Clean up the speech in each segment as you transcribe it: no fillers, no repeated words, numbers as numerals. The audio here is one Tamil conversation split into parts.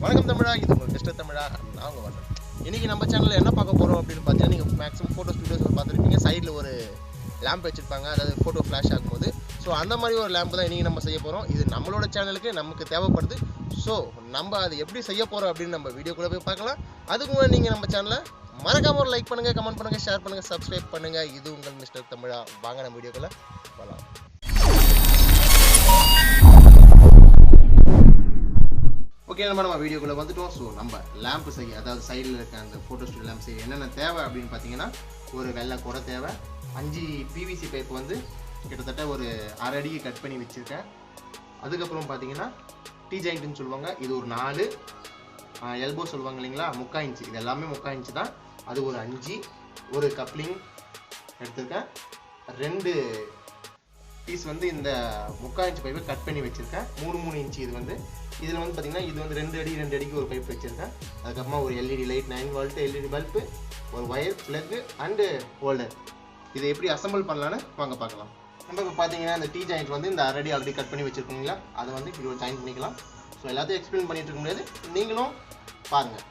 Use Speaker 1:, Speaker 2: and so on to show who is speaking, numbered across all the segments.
Speaker 1: வணக்கம் தமிழா, இது உங்கள் மிஸ்டர் தமிழா. நான் உங்கள் வரேன். இன்றைக்கி நம்ம சேனலில் என்ன பார்க்க போகிறோம் அப்படின்னு பார்த்தீங்கன்னா, நீங்கள் மேக்ஸிமம் ஃபோட்டோஸ் வீடியோஸ் பார்த்துருப்பீங்க. சைடில் ஒரு லேம்ப் வச்சுருப்பாங்க, அதாவது ஃபோட்டோ ஃப்ளாஷ் ஆகும்போது. ஸோ அந்த மாதிரி ஒரு லேம்ப் தான் இன்றைக்கி நம்ம செய்ய போகிறோம். இது நம்மளோட சேனலுக்கு நமக்கு தேவைப்படுது. ஸோ நம்ம அது எப்படி செய்ய போகிறோம் அப்படின்னு நம்ம வீடியோக்குள்ளே போய் பார்க்கலாம். அதுக்கு முன்னாடி நீங்கள் நம்ம சேனலை மறக்காம ஒரு லைக் பண்ணுங்கள், கமெண்ட் பண்ணுங்கள், ஷேர் பண்ணுங்கள், சப்ஸ்கிரைப் பண்ணுங்கள். இது உங்கள் மிஸ்டர் தமிழா. வாங்க நம்ம வீடியோக்குள்ளே போகலாம். ஓகே, நம்ம வீடியோக்குள்ளே வந்துட்டோம். ஸோ நம்ம லேம்ப் செய்ய, அதாவது சைடில் இருக்க அந்த ஃபோட்டோ ஸ்டுடியோ லேம்ப் செய்ய என்னென்ன தேவை அப்படின்னு பார்த்தீங்கன்னா, ஒரு வெள்ளை கூட தேவை. 5 பிவிசி பைப் வந்து கிட்டத்தட்ட ஒரு 1/2 அடிக்கு கட் பண்ணி வச்சுருக்கேன். அதுக்கப்புறம் பார்த்தீங்கன்னா டீ ஜாயிண்ட்டுன்னு சொல்லுவாங்க, இது ஒரு 4. எல்போ சொல்லுவாங்க இல்லைங்களா, 3/4 இன்ச்சு, இது எல்லாமே 3/4 இன்ச்சு தான். அது ஒரு 5. ஒரு கப்ளிங் எடுத்திருக்கேன். 2 பீஸ் வந்து இந்த 3/4 இன்ச்சு பைப்பை கட் பண்ணி வச்சுருக்கேன். 3 இன்ச்சு இது வந்து. இதில் வந்து பார்த்திங்கன்னா இது வந்து 2 அடிக்கு ஒரு பைப் வச்சுருக்கேன். அதுக்கப்புறமா ஒரு LED light 9 volt LED bulb, ஒரு ஒயர் ப்ளக்கு அண்டு ஹோல்டர். இதை எப்படி அசம்பிள் பண்ணலான்னு வாங்க பார்க்கலாம். நம்ம இப்போ பார்த்தீங்கன்னா இந்த டீ ஜாயிண்ட் வந்து இந்த 1/2 அடி ஆல்ரெடி கட் பண்ணி வச்சுருக்கீங்களா, அதை வந்து இப்படி ஒரு ஜாயின் பண்ணிக்கலாம். ஸோ எல்லாத்தையும் எக்ஸ்பிளைன் பண்ணிட்டு இருக்க முடியாது, நீங்களும் பாருங்கள்.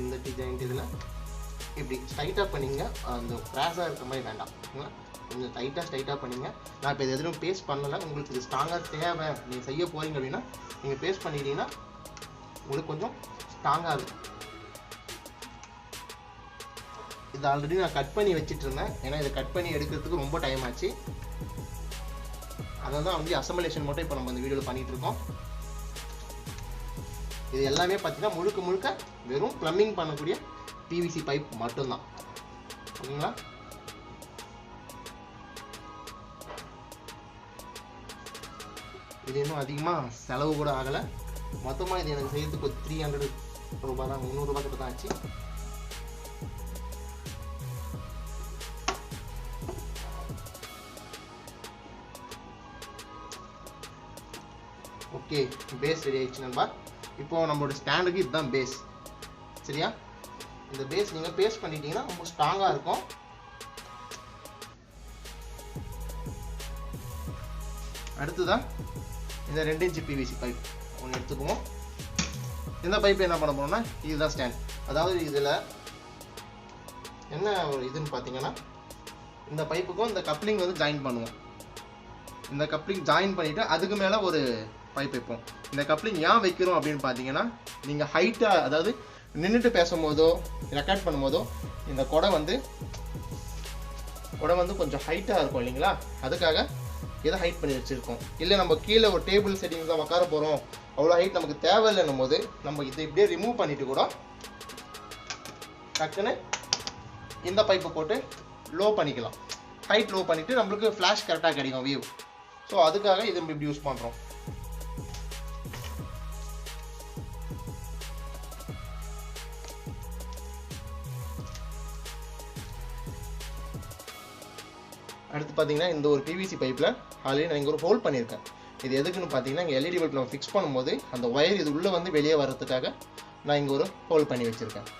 Speaker 1: இந்த டீ ஜாயிண்ட் இதில் இப்படி ஸ்ட்ரைட்டாக பண்ணிங்க, அந்த கிராஸாக இருக்கிற மாதிரி வேண்டாம், கொஞ்சம் ஸ்ட்ரைட்டாக பண்ணிங்க. நான் இப்போ இது எதுவும் பேஸ்ட் பண்ணலை. உங்களுக்கு இது ஸ்ட்ராங்காக தேவை, நீங்கள் செய்ய போகிறீங்க அப்படின்னா நீங்கள் பேஸ்ட் பண்ணிட்டீங்கன்னா உங்களுக்கு கொஞ்சம் ஸ்ட்ராங்காக இருக்கும். இது ஆல்ரெடி நான் கட் பண்ணி வச்சுட்டு இருந்தேன், ஏன்னா இதை கட் பண்ணி எடுக்கிறதுக்கு ரொம்ப டைம் ஆச்சு. அதை தான் வந்து அசம்பிளேஷன் மட்டும் இப்போ நம்ம இந்த வீடியோவில் பண்ணிகிட்டு இருக்கோம். இது எல்லாமே பார்த்தீங்கன்னா முழுக்க வெறும் ப்ளம்பிங் பண்ணக்கூடிய பிவிசி பைப் மட்டும்தான், ஓகேங்களா. இது இன்னும் அதிகமாக செலவு கூட ஆகலை. மொத்தமாக இது எனக்கு செய்யறதுக்கு ஒரு 300 ரூபாய் தான், 300 ரூபாய் கிட்ட தான் ஆச்சு. ஓகே, பேஸ் ரெடி ஆயிடுச்சு நண்பா. இப்போ நம்மளோட ஸ்டாண்டுக்கு இதுதான் பேஸ், சரியா. இந்த பேஸ் நீங்கள் பேஸ்ட் பண்ணிட்டீங்கன்னா ரொம்ப ஸ்ட்ராங்காக இருக்கும். அடுத்துதான் இந்த 2 இன்ச்சு பிவிசி பைப் ஒன்று எடுத்துக்குவோம். இந்த பைப் என்ன பண்ண போறோம்னா, இதுதான் ஸ்டாண்ட். அதாவது இதில் என்ன ஒரு இதுன்னு பார்த்தீங்கன்னா, இந்த பைப்புக்கும் இந்த கப்ளிங் வந்து ஜாயின் பண்ணுவோம். இந்த கப்ளிங் ஜாயின் பண்ணிவிட்டு அதுக்கு மேலே ஒரு பைப் வைப்போம். இந்த கப்ளிங் ஏன் வைக்கிறோம் அப்படின்னு பார்த்தீங்கன்னா, நீங்கள் ஹைட்டாக, அதாவது நின்றுட்டு பேசும்போதோ ரெக்கார்ட் பண்ணும்போதோ இந்த கொடை வந்து கொஞ்சம் ஹைட்டாக இருக்கும் இல்லைங்களா, அதுக்காக இதை ஹைட் பண்ணி வச்சுருக்கோம். இல்லை நம்ம கீழே ஒரு டேபிள் செட்டிங்ஸ் தான் உட்கார போகிறோம், அவ்வளோ ஹைட் நமக்கு தேவையில்லைன்னும் போது நம்ம இதை இப்படியே ரிமூவ் பண்ணிவிட்டு கூட டக்குன்னு இந்த பைப்பை போட்டு லோ பண்ணிக்கலாம். ஹைட் லோ பண்ணிவிட்டு நம்மளுக்கு ஃப்ளாஷ் கரெக்டாக கிடைக்கும் வியூ. ஸோ அதுக்காக இதை நம்ம இப்படி யூஸ் பண்ணுறோம். அடுத்து பார்த்தீங்கன்னா இந்த ஒரு பிவிசி பைப்பில் ஆல்ரெடி நான் இங்கே ஒரு ஹோல் பண்ணியிருக்கேன். இது எதுக்குன்னு பார்த்தீங்கன்னா, இங்கே எல்இடி பல்ப் நம்ம ஃபிக்ஸ் பண்ணும்போது அந்த ஒயர் இது உள்ளே வந்து வெளியே வர்றதுக்காக நான் இங்கே ஒரு ஹோல் பண்ணி வச்சுருக்கேன்.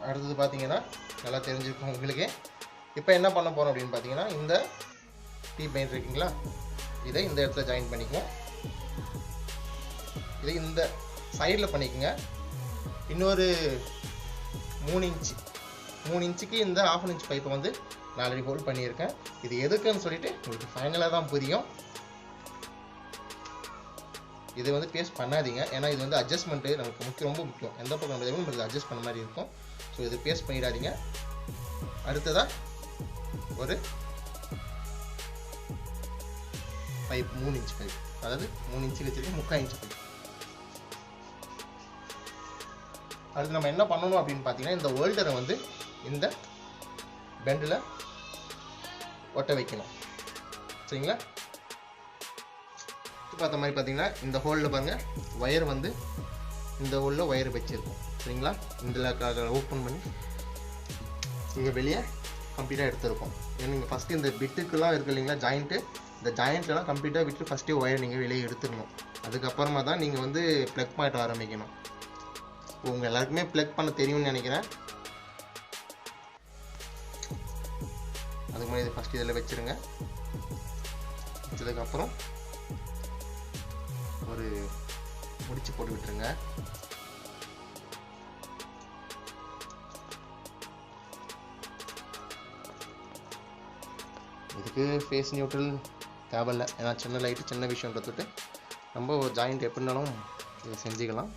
Speaker 1: அடுத்தது பார்த்தீங்கன்னா நல்லா தெரிஞ்சிருக்கும் உங்களுக்கு. இப்போ என்ன பண்ண போகிறோம் அப்படின்னு பார்த்தீங்கன்னா, இந்த டீ பெயிண்ட் இருக்குங்களா, இதை இந்த இடத்துல ஜாயின் பண்ணிக்குவோம். இதை இந்த சைடில் பண்ணிக்கோங்க. இன்னொரு 3 இன்ச்சுக்கு இந்த 1/2 இன்ச் பைப்பை வந்து நான் ஆல்ரெடி ஹோல்ட் பண்ணியிருக்கேன். இது எதுக்குன்னு சொல்லிட்டு உங்களுக்கு ஃபைனலாக தான் புரியும். இது வந்து பேஸ்ட் பண்ணாதீங்க, ஏன்னா இது வந்து அட்ஜஸ்ட்மெண்ட்டு நமக்கு ரொம்ப முக்கியம். எந்த பக்கம் நம்மளுக்கு அட்ஜஸ்ட் பண்ண மாதிரி இருக்கும். ஸோ இது பேஸ்ட் பண்ணிடாதீங்க. அடுத்ததாக ஒரு பைப் 3 இன்ச் பைப், அதாவது 3 இன்ச்சு வச்சுருக்கேன், 3/4 இன்ச் பைப். அடுத்து நம்ம என்ன பண்ணணும் அப்படின்னு பார்த்தீங்கன்னா, இந்த ஹோல்டரை வந்து இந்த பெண்டில் ஒட்ட வைக்கணும், சரிங்களா. பார்த்த மாதிரி பார்த்தீங்கன்னா இந்த ஹோலில் பாருங்கள், ஒயர் வந்து இந்த ஹோலில் ஒயர் வச்சுருக்கோம். சரிங்களா. இதில் ஓப்பன் பண்ணி இங்கே வெளியே கம்ப்ளீட்டாக எடுத்துருக்கோம். ஏன்னா நீங்கள் ஃபஸ்ட்டு இந்த பிட்டுக்கெல்லாம் இருக்குது இல்லைங்களா ஜாயிண்ட்டு, இந்த ஜாயிண்ட்லாம் கம்ப்ளீட்டாக விட்டு ஃபஸ்ட்டே ஒயர் நீங்கள் வெளியே எடுத்துடணும். அதுக்கப்புறமா தான் நீங்கள் வந்து ப்ளக் பாயிண்ட் ஆரம்பிக்கணும். உங்கள் எல்லாருக்குமே ப்ளக் பண்ண தெரியும்னு நினைக்கிறேன். அதுக்கு முன்னாடி ஃபஸ்ட்டு இதில் வச்சுருங்க. வச்சதுக்கப்புறம் ஒரு முடிச்சு போட்டு விட்டுருங்க. இதுக்கு ஃபேஸ் நியூட்ரல் தேவையில்லை, ஏன்னா சின்ன லைட்டு சின்ன விஷயம் கொடுத்துட்டு நம்ம ஜாயிண்ட் எப்படினாலும் இதை செஞ்சுக்கலாம்.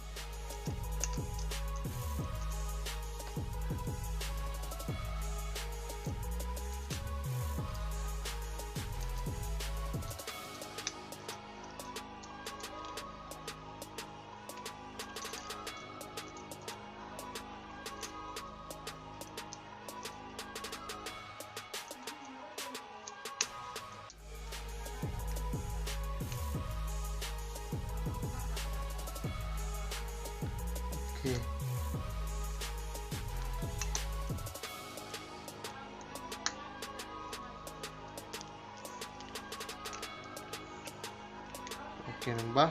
Speaker 1: ஓகே நண்பா,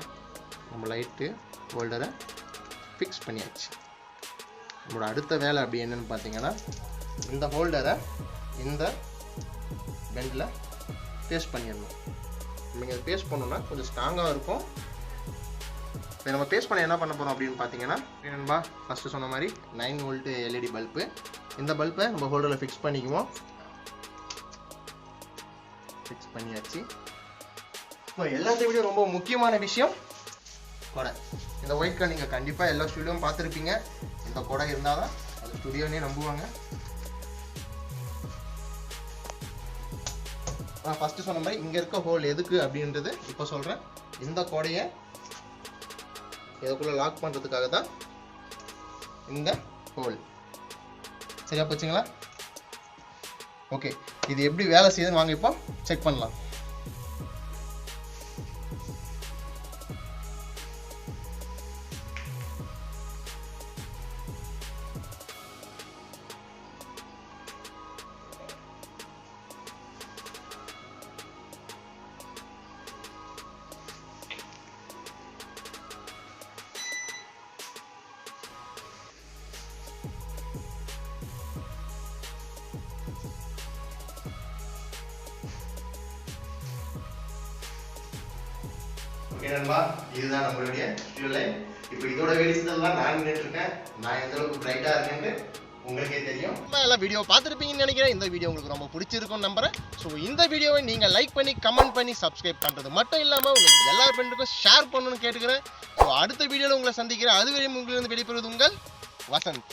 Speaker 1: நம்ம லைட்டு ஹோல்டரை ஃபிக்ஸ் பண்ணியாச்சு. நம்மளோட அடுத்த வேலை அப்படி என்னன்னு பார்த்தீங்கன்னா, இந்த ஹோல்டரை இந்த பெண்டில் பேஸ்ட் பண்ணிடணும். நீங்கள் அதை பேஸ்ட் பண்ணோன்னா கொஞ்சம் ஸ்ட்ராங்காக இருக்கும். இப்போ நம்ம பேஸ்ட் பண்ண என்ன பண்ண போகிறோம் அப்படின்னு பார்த்தீங்கன்னா, நண்பா ஃபஸ்ட்டு சொன்ன மாதிரி 9 வோல்ட் எல்இடி பல்பு, இந்த பல்பை நம்ம ஹோல்டரில் ஃபிக்ஸ் பண்ணிக்குவோம். ஃபிக்ஸ் பண்ணியாச்சு. இப்போ எல்லாத்தையும் விட ரொம்ப முக்கியமான விஷயம் கொடை. இந்த ஒயிட் கார்டு நீங்கள் கண்டிப்பாக எல்லா ஸ்டுடியோவும் பார்த்துருப்பீங்க. இந்த கொடை இருந்தால் தான் அது ஸ்டுடியோனே நம்புவாங்க. நான் ஃபஸ்ட்டு சொன்ன மாதிரி இங்கே இருக்க ஹோல் எதுக்கு அப்படின்றது இப்போ சொல்கிறேன். இந்த கொடையை இதுக்குள்ளே லாக் பண்ணுறதுக்காக தான் இந்த ஹோல். சரியா போச்சுங்களா? ஓகே, இது எப்படி வேலை செய்யுதுன்னு வாங்க இப்போ செக் பண்ணலாம். ஓகே நண்பா, இதுதான் நம்மளுடைய ஸ்டுடியோ லைட். இப்போ இதோட வெளிச்சத்தெல்லாம் நான் நின்றுட்டு இருக்கேன். நான் எந்த அளவுக்கு பிரைட்டாக இருக்கேன்ட்டு உங்களுக்கே தெரியும். எல்லாம் வீடியோ பார்த்துருப்பீங்கன்னு நினைக்கிறேன். இந்த வீடியோ உங்களுக்கு ரொம்ப பிடிச்சிருக்கும்னு நம்புறேன். ஸோ இந்த வீடியோவை நீங்கள் லைக் பண்ணி கமெண்ட் பண்ணி சப்ஸ்கிரைப் பண்ணுறது மட்டும் இல்லாமல் உங்களுக்கு எல்லா ஃப்ரெண்டுக்கும் ஷேர் பண்ணணும்னு கேட்டுக்கிறேன். ஸோ அடுத்த வீடியோவில் உங்களை சந்திக்கிறேன். அதுவரையும் உங்களிருந்து வெளிப்படுவது உங்கள் வசந்த்.